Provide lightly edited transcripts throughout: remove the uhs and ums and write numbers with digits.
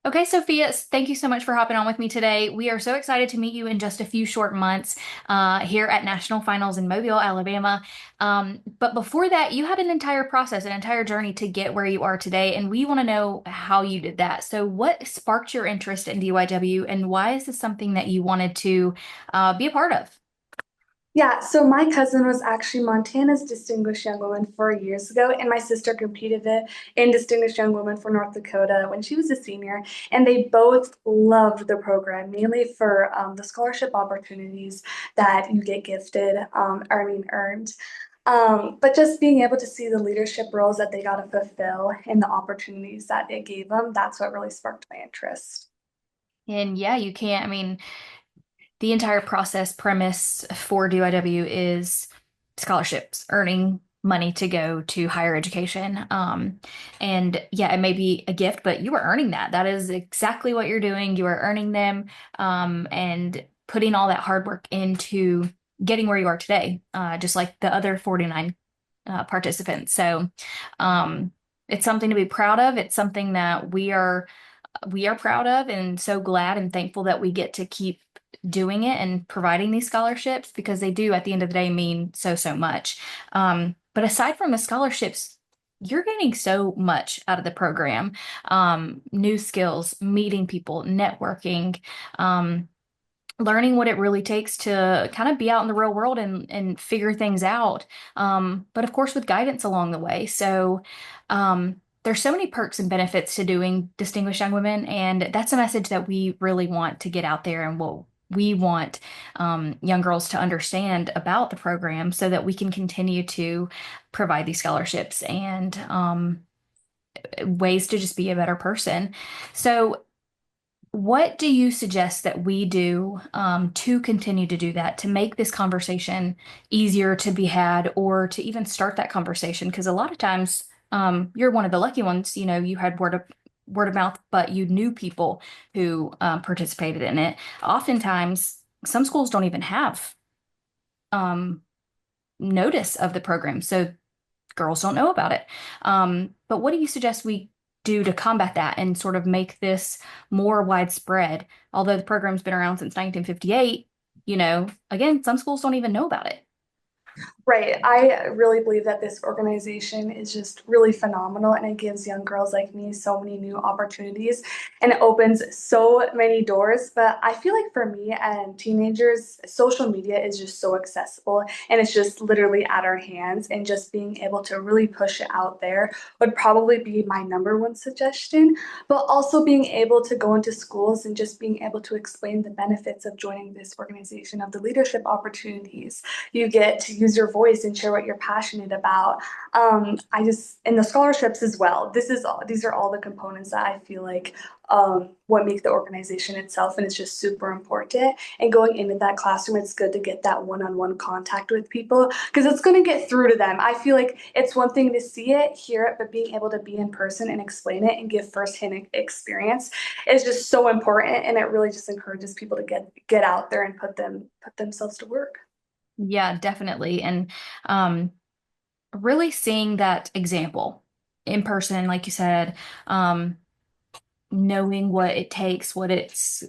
Okay, Sophia, thank you so much for hopping on with me today. We are so excited to meet you in just a few short months here at National Finals in Mobile, Alabama. But before that, you had an entire process, an entire journey to get where you are today, and we want to know how you did that. So, what sparked your interest in DYW, and why is this something that you wanted to be a part of? Yeah, so my cousin was actually Montana's Distinguished Young Woman 4 years ago, and my sister competed it in Distinguished Young Woman for North Dakota when she was a senior. And they both loved the program, mainly for the scholarship opportunities that you get gifted, earned. But just being able to see the leadership roles that they got to fulfill and the opportunities that it gave them, that's what really sparked my interest. And yeah, you can't, I mean, the entire process premise for DIW is scholarships, earning money to go to higher education. And yeah, it may be a gift, but you are earning that. That is exactly what you're doing. You are earning them, and putting all that hard work into getting where you are today, just like the other 49 participants. So um, it's something to be proud of. It's something that we are proud of and so glad and thankful that we get to keep doing it and providing these scholarships because they do at the end of the day mean so much. But aside from the scholarships, you're getting so much out of the program. New skills, meeting people, networking, um, learning what it really takes to kind of be out in the real world and figure things out. But of course, with guidance along the way. So there's so many perks and benefits to doing Distinguished Young Women, and that's a message that we really want to get out there and what we want young girls to understand about the program so that we can continue to provide these scholarships and ways to just be a better person. So what do you suggest that we do to continue to do that, to make this conversation easier to be had or to even start that conversation? Because a lot of times you're one of the lucky ones, you had word of mouth, but you knew people who participated in it. Oftentimes, some schools don't even have um, notice of the program. So girls don't know about it. But what do you suggest we do to combat that and sort of make this more widespread? Although the program's been around since 1958, again, some schools don't even know about it. Right. I really believe that this organization is just really phenomenal and it gives young girls like me so many new opportunities and it opens so many doors. But I feel like for me and teenagers, social media is just so accessible and it's just literally at our hands. And just being able to really push it out there would probably be my number one suggestion. But also being able to go into schools and just being able to explain the benefits of joining this organization, of the leadership opportunities you get to use your voice and share what you're passionate about. And the scholarships as well. These are all the components that I feel like what make the organization itself, and it's just super important. And going into that classroom, it's good to get that one-on-one contact with people because it's going to get through to them. I feel like it's one thing to see it, hear it, but being able to be in person and explain it and give firsthand experience is just so important, and it really just encourages people to get out there and put themselves to work. Yeah, definitely. And um, really seeing that example in person, like you said, um, knowing what it takes, what it's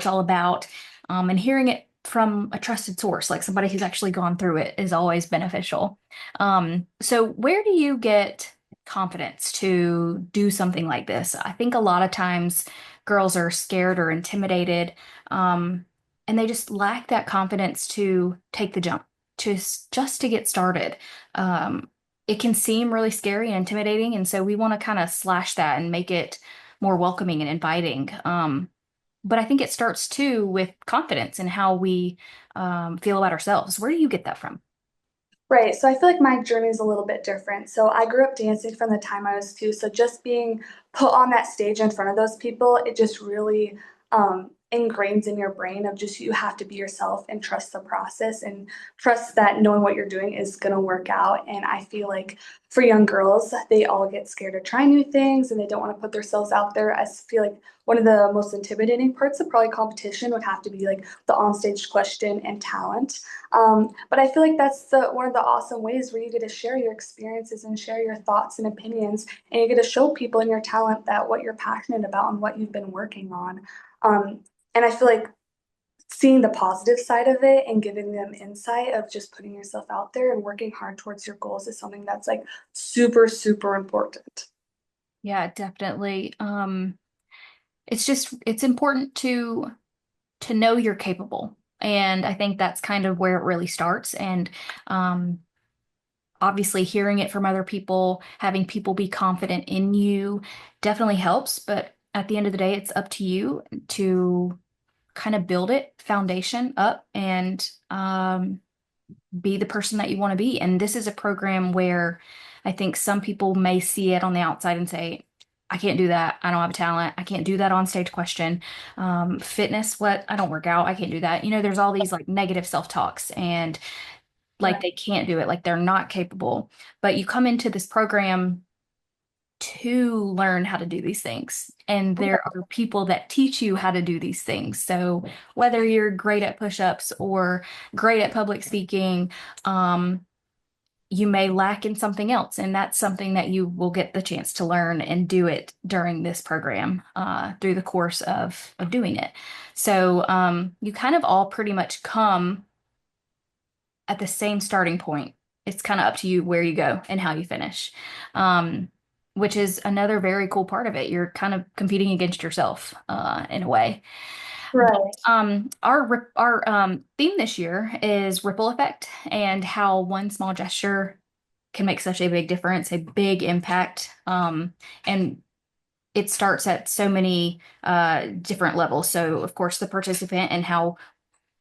all about, and hearing it from a trusted source, like somebody who's actually gone through it, is always beneficial. So where do you get confidence to do something like this? I think a lot of times girls are scared or intimidated, um, and they just lack that confidence to take the jump, just to get started. Um, it can seem really scary and intimidating, and so we want to kind of slash that and make it more welcoming and inviting. But I think it starts too with confidence and how we feel about ourselves. Where do you get that from? Right. So I feel like my journey is a little bit different. So I grew up dancing from the time I was two. So just being put on that stage in front of those people, it just really ingrains in your brain of just you have to be yourself and trust the process and trust that knowing what you're doing is going to work out. And I feel like for young girls, they all get scared to try new things and they don't want to put themselves out there. I feel like one of the most intimidating parts of probably competition would have to be like the onstage question and talent. But I feel like that's the one of the awesome ways where you get to share your experiences and share your thoughts and opinions, and you get to show people in your talent that what you're passionate about and what you've been working on. Um, and I feel like seeing the positive side of it and giving them insight of just putting yourself out there and working hard towards your goals is something that's like super, super important. Yeah, definitely. It's important to know you're capable. And I think that's kind of where it really starts. And um, obviously, hearing it from other people, having people be confident in you definitely helps. But at the end of the day, it's up to you to kind of build it foundation up and be the person that you want to be. And this is a program where I think some people may see it on the outside and say, I can't do that. I don't have a talent. I can't do that on stage question. Fitness, what? I don't work out. I can't do that. There's all these like negative self-talks and like Right. they can't do it, like they're not capable. But you come into this program to learn how to do these things. And there are people that teach you how to do these things. So whether you're great at push-ups or great at public speaking, um, you may lack in something else. And that's something that you will get the chance to learn and do it during this program, through the course of doing it. So you kind of all pretty much come at the same starting point. It's kind of up to you where you go and how you finish, um, which is another very cool part of it. You're kind of competing against yourself, in a way. But Right. our theme this year is ripple effect and how one small gesture can make such a big difference, a big impact. And it starts at so many different levels. So, of course, the participant and how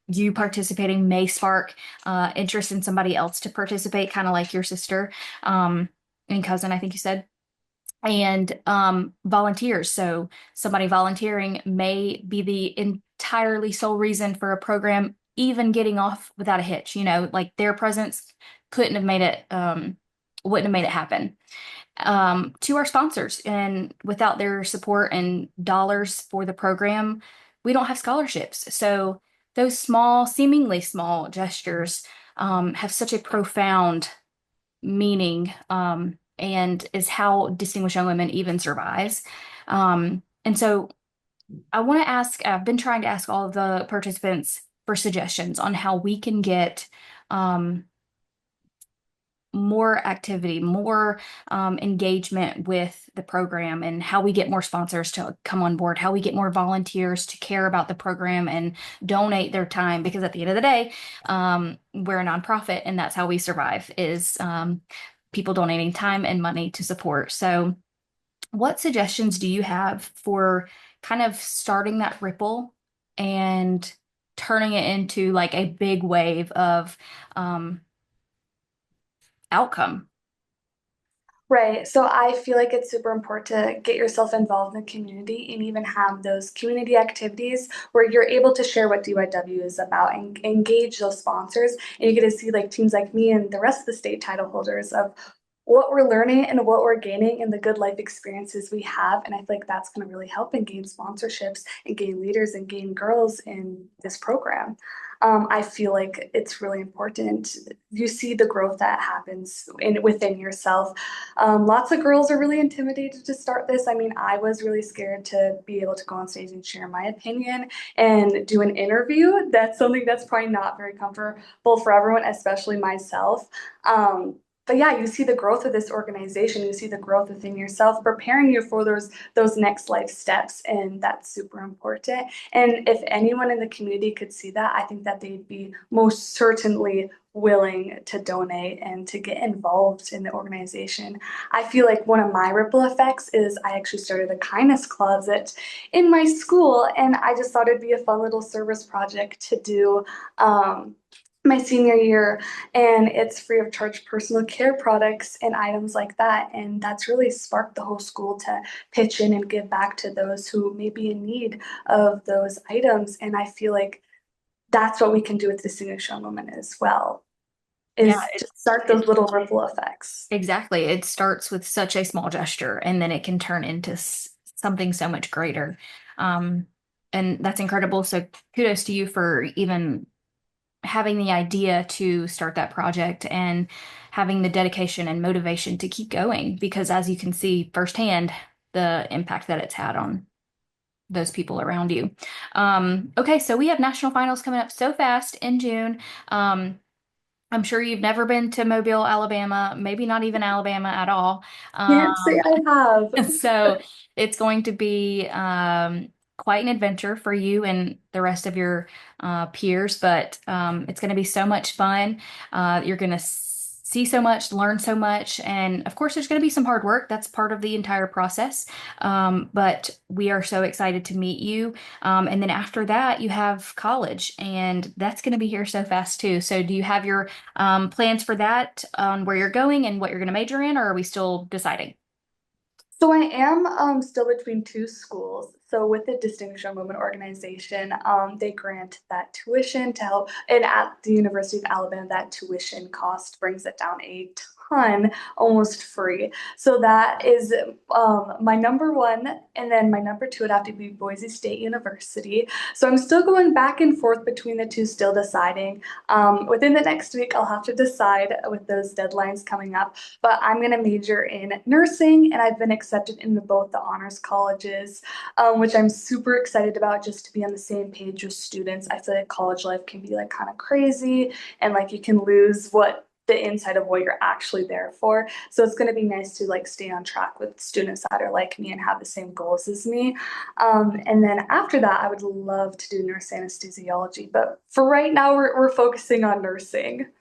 you participating may spark interest in somebody else to participate, kind of like your sister and cousin, I think you said, and volunteers. So somebody volunteering may be the entirely sole reason for a program even getting off without a hitch. Like their presence couldn't have made it, wouldn't have made it happen. To our sponsors. And without their support and dollars for the program, we don't have scholarships. So those small, seemingly small gestures have such a profound meaning, and is how Distinguished Young Women even survives. And so I want to ask, I've been trying to ask all of the participants for suggestions on how we can get um, more activity, more engagement with the program, and how we get more sponsors to come on board, how we get more volunteers to care about the program and donate their time. Because at the end of the day, we're a nonprofit, and that's how we survive is people donating time and money to support. So, what suggestions do you have for kind of starting that ripple and turning it into like a big wave of um, outcome? Right. So I feel like it's super important to get yourself involved in the community and even have those community activities where you're able to share what DYW is about and engage those sponsors. And you get to see like teams like me and the rest of the state title holders of what we're learning and what we're gaining and the good life experiences we have. And I feel like that's going to really help and gain sponsorships and gain leaders and gain girls in this program. I feel like it's really important. You see the growth that happens within yourself. Lots of girls are really intimidated to start this. I mean, I was really scared to be able to go on stage and share my opinion and do an interview. That's something that's probably not very comfortable for everyone, especially myself. But yeah, you see the growth of this organization, you see the growth within yourself, preparing you for those next life steps, and that's super important. And if anyone in the community could see that, I think that they'd be most certainly willing to donate and to get involved in the organization. I feel like one of my ripple effects is I actually started a kindness closet in my school, and I just thought it'd be a fun little service project to do. my senior year, and it's free of charge personal care products and items like that. And that's really sparked the whole school to pitch in and give back to those who may be in need of those items. And I feel like that's what we can do with Distinguished Young Women as well, Yeah, is to start those it little ripple effects. exactly. It starts with such a small gesture and then it can turn into something so much greater. Um, and that's incredible. So kudos to you for even having the idea to start that project and having the dedication and motivation to keep going because as you can see firsthand, the impact that it's had on those people around you. Okay, so we have national finals coming up so fast in June. Um, I'm sure you've never been to Mobile, Alabama, maybe not even Alabama at all. Can't say I have. So it's going to be quite an adventure for you and the rest of your peers, but it's going to be so much fun. You're going to see so much, learn so much, and of course, there's going to be some hard work. That's part of the entire process. But we are so excited to meet you. And then after that, you have college, and that's going to be here so fast too. So, do you have your plans for that on where you're going and what you're going to major in, or are we still deciding? So I am still between two schools. So with the Distinguished Young Women organization, they grant that tuition to help, and at the University of Alabama, that tuition cost brings it down a ton, almost free. So that is my number one, and then my number two would have to be Boise State University. So I'm still going back and forth between the two, still deciding. Within the next week, I'll have to decide with those deadlines coming up, but I'm going to major in nursing, and I've been accepted into both the honors colleges, which I'm super excited about just to be on the same page with students. I feel like college life can be like kind of crazy, and like you can lose what the inside of what you're actually there for. So it's going to be nice to like stay on track with students that are like me and have the same goals as me. And then after that, I would love to do nurse anesthesiology, but for right now, we're focusing on nursing.